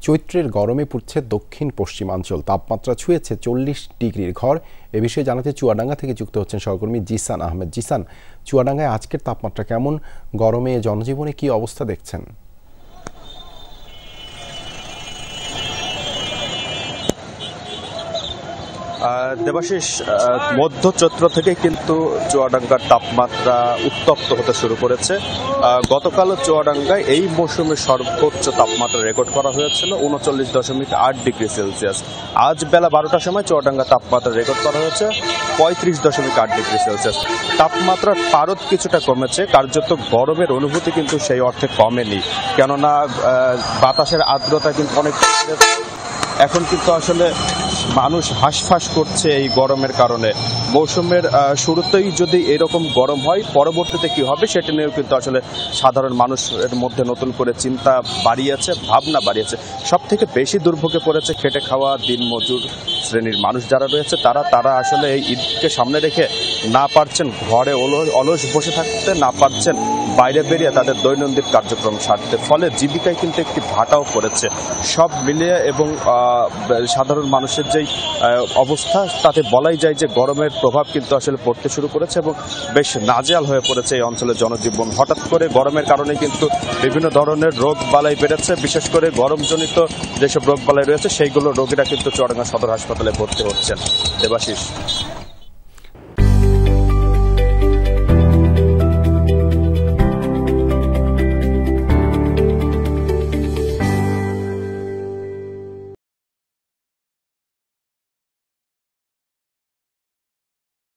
চৈত্রের গরমে পুড়ছে দক্ষিণ পশ্চিমাঞ্চল, তাপমাত্রা ছুঁয়েছে 40 ডিগ্রির ঘর। এ বিষয়ে জানাতে চুয়াডাঙ্গা থেকে যুক্ত হচ্ছেন সহকর্মী জিসান আহমেদ। জিসান, চুয়াডাঙ্গায় আজকের তাপমাত্রা কেমন? গরমে জনজীবনে কি অবস্থা দেখছেন? দেবাশিস, মধ্য চৈত্র থেকে কিন্তু চুয়াডাঙ্গার তাপমাত্রা উত্তপ্ত হতে শুরু করেছে। গতকাল চুয়াডাঙ্গায় এই মৌসুমে সর্বোচ্চ তাপমাত্রা রেকর্ড করা হয়েছিল 39.8 ডিগ্রি সেলসিয়াস। আজ বেলা 12টার সময় চুয়াডাঙ্গা তাপমাত্রা রেকর্ড করা হয়েছে 35.8 ডিগ্রি সেলসিয়াস। তাপমাত্রার পারদ কিছুটা কমেছে, কার্যত গরমের অনুভূতি কিন্তু সেই অর্থে কমেনি, কেননা বাতাসের আর্দ্রতা কিন্তু অনেক এখন কিন্তু আসলে মানুষ হাঁসফাঁস করছে এই গরমের কারণে। মৌসুমের শুরুতেই যদি এরকম গরম হয়, পরবর্তীতে কি হবে সেটা নিয়েও কিন্তু আসলে সাধারণ মানুষের মধ্যে নতুন করে চিন্তা বাড়িয়েছে, ভাবনা বাড়িয়েছে। সব থেকে বেশি দুর্ভোগে পড়েছে খেটে খাওয়া দিনমজুর শ্রেণীর মানুষ যারা রয়েছে, তারা আসলে এই ঈদকে সামনে রেখে না পারছেন ঘরে অলস বসে থাকতে, না পারছেন বাইরে বেরিয়ে তাদের দৈনন্দিন কার্যক্রম সারতে। ফলে জীবিকায় কিন্তু একটি ভাটাও পড়েছে। সব মিলিয়ে এবং সাধারণ মানুষের যেই অবস্থা, তাতে বলাই যায় যে গরমের প্রভাব কিন্তু আসলে পড়তে শুরু করেছে এবং বেশ নাজেহাল হয়ে পড়েছে এই অঞ্চলের জনজীবন। হঠাৎ করে গরমের কারণে কিন্তু বিভিন্ন ধরনের রোগ বালাই বেড়েছে, বিশেষ করে গরমজনিত যেসব রোগ বালাই রয়েছে সেইগুলো রোগীরা কিন্তু চুয়াডাঙ্গা সদর হাসপাতালে ভর্তি হচ্ছেন। দেবাশিস।